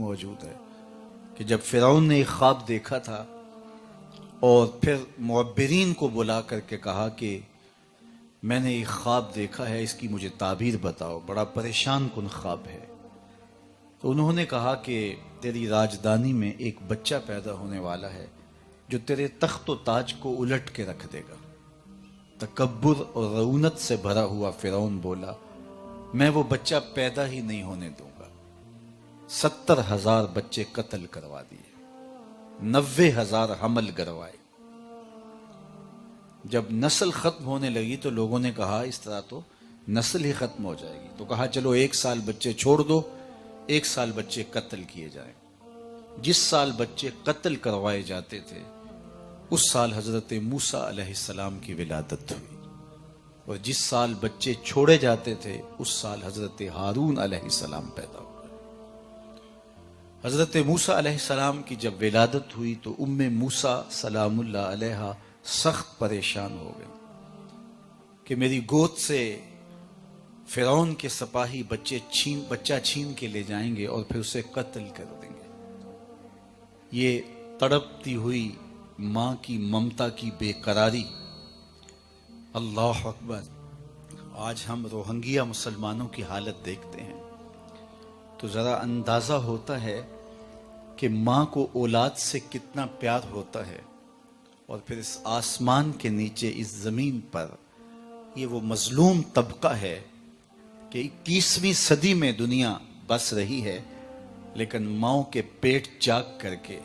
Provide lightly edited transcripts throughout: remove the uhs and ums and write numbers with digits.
موجود ہے کہ جب فرعون نے ایک خواب دیکھا تھا اور پھر معبرین کو بلا کر کے کہا کہ میں نے ایک خواب دیکھا ہے، اس کی مجھے تعبیر بتاؤ، بڑا پریشان کن خواب ہے. تو انہوں نے کہا کہ تیری راجدانی میں ایک بچہ پیدا ہونے والا ہے جو تیرے تخت و تاج کو الٹ کے رکھ دے گا. تکبر اور رعونت سے بھرا ہوا فرعون بولا میں وہ بچہ پیدا ہی نہیں ہونے دوں گا. 70,000 بچے قتل کروا دیے، 90,000 حمل گروائے. جب نسل ختم ہونے لگی تو لوگوں نے کہا اس طرح تو نسل ہی ختم ہو جائے گی. تو کہا چلو 1 سال بچے چھوڑ دو، 1 سال بچے قتل کیے جائیں. جس سال بچے قتل کروائے جاتے تھے اس سال حضرت موسیٰ علیہ السلام کی ولادت ہوئی، اور جس سال بچے چھوڑے جاتے تھے اس سال حضرت ہارون علیہ السلام پیدا ہوئے. حضرت موسیٰ علیہ السلام کی جب ولادت ہوئی تو ام موسیٰ سلام اللہ علیہا سخت پریشان ہو گئی کہ میری گود سے فرعون کے سپاہی بچہ چھین کے لے جائیں گے اور پھر اسے قتل کر دیں گے. یہ تڑپتی ہوئی ماں کی ممتا کی بے قراری. اللہ اکبر. آج ہم روہنگیا مسلمانوں کی حالت دیکھتے ہیں تو ذرا اندازہ ہوتا ہے کہ ماں کو اولاد سے کتنا پیار ہوتا ہے، اور پھر اس آسمان کے نیچے اس زمین پر یہ وہ مظلوم طبقہ ہے کہ 21ویں صدی میں دنیا بس رہی ہے لیکن ماؤں کے پیٹ چاک کر کے،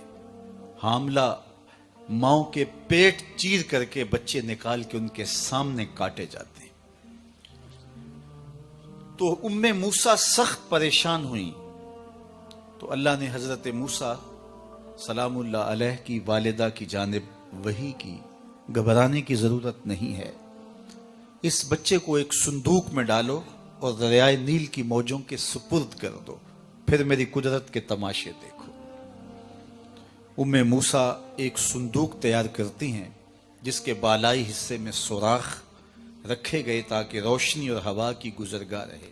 حاملہ ماؤں کے پیٹ چیر کر کے بچے نکال کے ان کے سامنے کاٹے جاتے ہیں. تو ام موسیٰ سخت پریشان ہوئیں تو اللہ نے حضرت موسیٰ سلام اللہ علیہ کی والدہ کی جانب وحی کی گھبرانے کی ضرورت نہیں ہے، اس بچے کو ایک صندوق میں ڈالو اور دریائے نیل کی موجوں کے سپرد کر دو، پھر میری قدرت کے تماشے دیکھو. ام موسیٰ ایک صندوق تیار کرتی ہیں جس کے بالائی حصے میں سوراخ رکھے گئے تاکہ روشنی اور ہوا کی گزرگاہ رہے.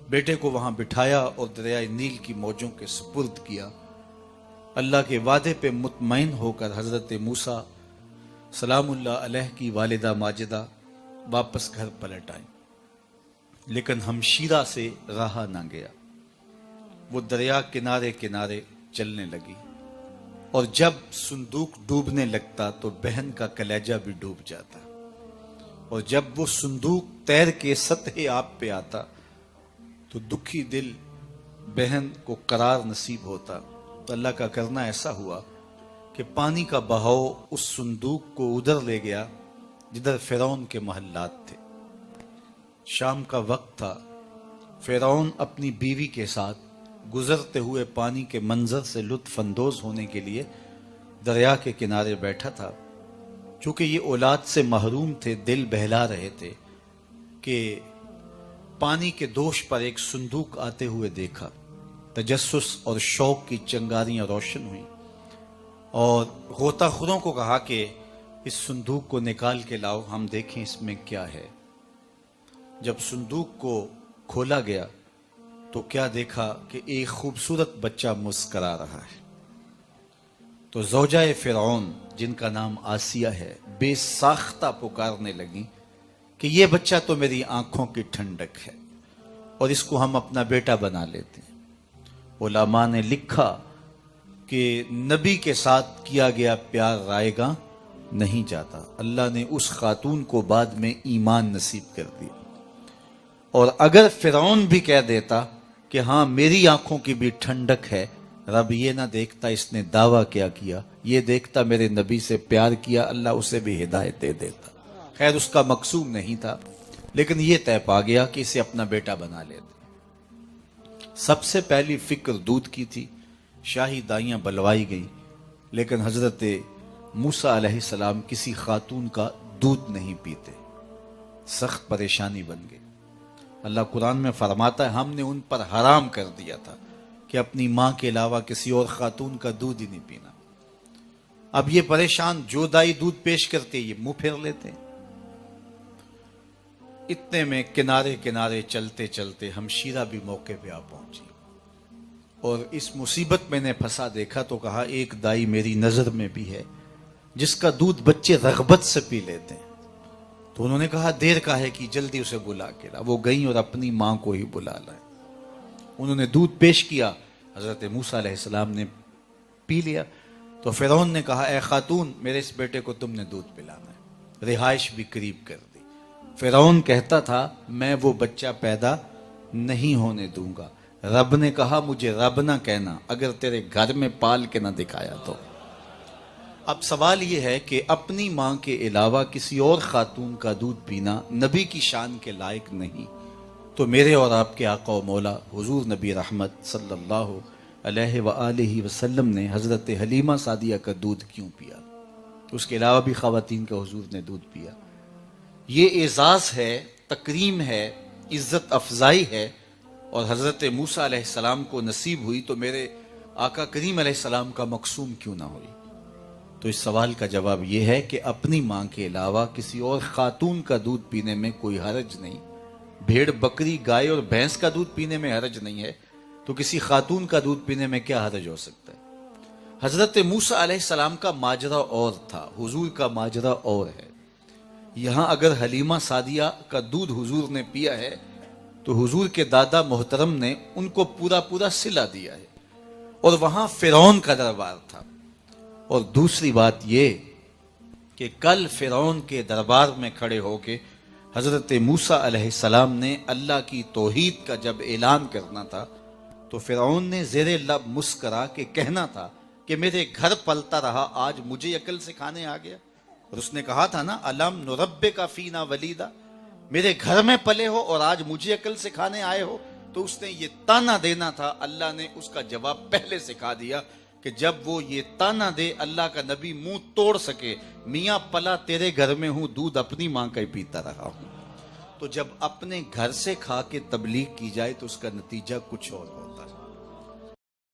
بیٹے کو وہاں بٹھایا اور دریائے نیل کی موجوں کے سپرد کیا. اللہ کے وعدے پہ مطمئن ہو کر حضرت موسیٰ سلام اللہ علیہ کی والدہ ماجدہ واپس گھر پلٹ آئیں، لیکن ہمشیرہ سے رہا نہ گیا. وہ دریا کنارے کنارے چلنے لگی، اور جب صندوق ڈوبنے لگتا تو بہن کا کلیجہ بھی ڈوب جاتا، اور جب وہ صندوق تیر کے سطح آب پہ آتا تو دکھی دل بہن کو قرار نصیب ہوتا. تو اللہ کا کرنا ایسا ہوا کہ پانی کا بہاؤ اس صندوق کو ادھر لے گیا جدھر فرعون کے محلات تھے. شام کا وقت تھا. فرعون اپنی بیوی کے ساتھ گزرتے ہوئے پانی کے منظر سے لطف اندوز ہونے کے لیے دریا کے کنارے بیٹھا تھا. چونکہ یہ اولاد سے محروم تھے، دل بہلا رہے تھے کہ پانی کے دوش پر ایک صندوق آتے ہوئے دیکھا. تجسس اور شوق کی چنگاریاں روشن ہوئیں، اور غوطہ خوروں کو کہا کہ اس صندوق کو نکال کے لاؤ، ہم دیکھیں اس میں کیا ہے. جب صندوق کو کھولا گیا تو کیا دیکھا کہ ایک خوبصورت بچہ مسکرا رہا ہے. تو زوجہ فرعون جن کا نام آسیہ ہے بے ساختہ پکارنے لگی کہ یہ بچہ تو میری آنکھوں کی ٹھنڈک ہے اور اس کو ہم اپنا بیٹا بنا لیتے ہیں. علماء نے لکھا کہ نبی کے ساتھ کیا گیا پیار رائے گاں نہیں جاتا. اللہ نے اس خاتون کو بعد میں ایمان نصیب کر دیا. اور اگر فرعون بھی کہہ دیتا کہ ہاں میری آنکھوں کی بھی ٹھنڈک ہے، رب یہ نہ دیکھتا اس نے دعویٰ کیا کیا، یہ دیکھتا میرے نبی سے پیار کیا، اللہ اسے بھی ہدایت دے دیتا. خیر اس کا مقصود نہیں تھا، لیکن یہ طے پا گیا کہ اسے اپنا بیٹا بنا لیتے. سب سے پہلی فکر دودھ کی تھی. شاہی دائیاں بلوائی گئیں، لیکن حضرت موسیٰ علیہ السلام کسی خاتون کا دودھ نہیں پیتے. سخت پریشانی بن گئی. اللہ قرآن میں فرماتا ہے ہم نے ان پر حرام کر دیا تھا کہ اپنی ماں کے علاوہ کسی اور خاتون کا دودھ ہی نہیں پینا. اب یہ پریشان، جو دائی دودھ پیش کرتے یہ منہ پھیر لیتے. اتنے میں کنارے کنارے چلتے چلتے ہمشیرہ بھی موقع پہ آ پہنچی. اور اس مصیبت میں نے پھنسا دیکھا تو کہا ایک دائی میری نظر میں بھی ہے جس کا دودھ بچے رغبت سے پی لیتے ہیں. تو انہوں نے کہا دیر کا ہے کہ جلدی اسے بلا کے لا. وہ گئیں اور اپنی ماں کو ہی بلا لائیں. انہوں نے دودھ پیش کیا, حضرت موسیٰ علیہ السلام نے پی لیا. تو فرعون نے کہا اے خاتون میرے اس بیٹے کو تم نے دودھ پلانا ہے. رہائش بھی قریب کر دی. فرعون کہتا تھا میں وہ بچہ پیدا نہیں ہونے دوں گا. رب نے کہا مجھے رب نہ کہنا اگر تیرے گھر میں پال کے نہ دکھایا تو. اب سوال یہ ہے کہ اپنی ماں کے علاوہ کسی اور خاتون کا دودھ پینا نبی کی شان کے لائق نہیں, تو میرے اور آپ کے آقا و مولا حضور نبی رحمت صلی اللہ علیہ وآلہ وسلم نے حضرت حلیمہ سعدیہ کا دودھ کیوں پیا؟ اس کے علاوہ بھی خواتین کا حضور نے دودھ پیا. یہ اعزاز ہے, تکریم ہے, عزت افزائی ہے, اور حضرت موسیٰ علیہ السلام کو نصیب ہوئی تو میرے آقا کریم علیہ السلام کا مقسوم کیوں نہ ہوئی؟ تو اس سوال کا جواب یہ ہے کہ اپنی ماں کے علاوہ کسی اور خاتون کا دودھ پینے میں کوئی حرج نہیں. بھیڑ بکری گائے اور بھینس کا دودھ پینے میں حرج نہیں ہے, تو کسی خاتون کا دودھ پینے میں کیا حرج ہو سکتا ہے؟ حضرت موسیٰ علیہ السلام کا ماجرا اور تھا, حضور کا ماجرا اور ہے. یہاں اگر حلیمہ سعدیہ کا دودھ حضور نے پیا ہے تو حضور کے دادا محترم نے ان کو پورا صلہ دیا ہے, اور وہاں فرعون کا دربار تھا. اور دوسری بات یہ کہ کل فرعون کے دربار میں کھڑے ہو کے حضرت موسیٰ علیہ السلام نے اللہ کی توحید کا جب اعلان کرنا تھا تو فرعون نے زیر لب مسکرا کے کہنا تھا کہ میرے گھر پلتا رہا, آج مجھے عقل سکھانے آ گیا. اور اس نے کہا تھا نا الم نربک فینا ولیدا, میرے گھر میں پلے ہو اور آج مجھے عقل سکھانے آئے ہو. تو اس نے یہ تانا دینا تھا, اللہ نے اس کا جواب پہلے سکھا دیا کہ جب وہ یہ تانا دے اللہ کا نبی منہ توڑ سکے, میاں پلا تیرے گھر میں ہوں, دودھ اپنی ماں کا ہی پیتا رہا ہوں. تو جب اپنے گھر سے کھا کے تبلیغ کی جائے تو اس کا نتیجہ کچھ اور ہو.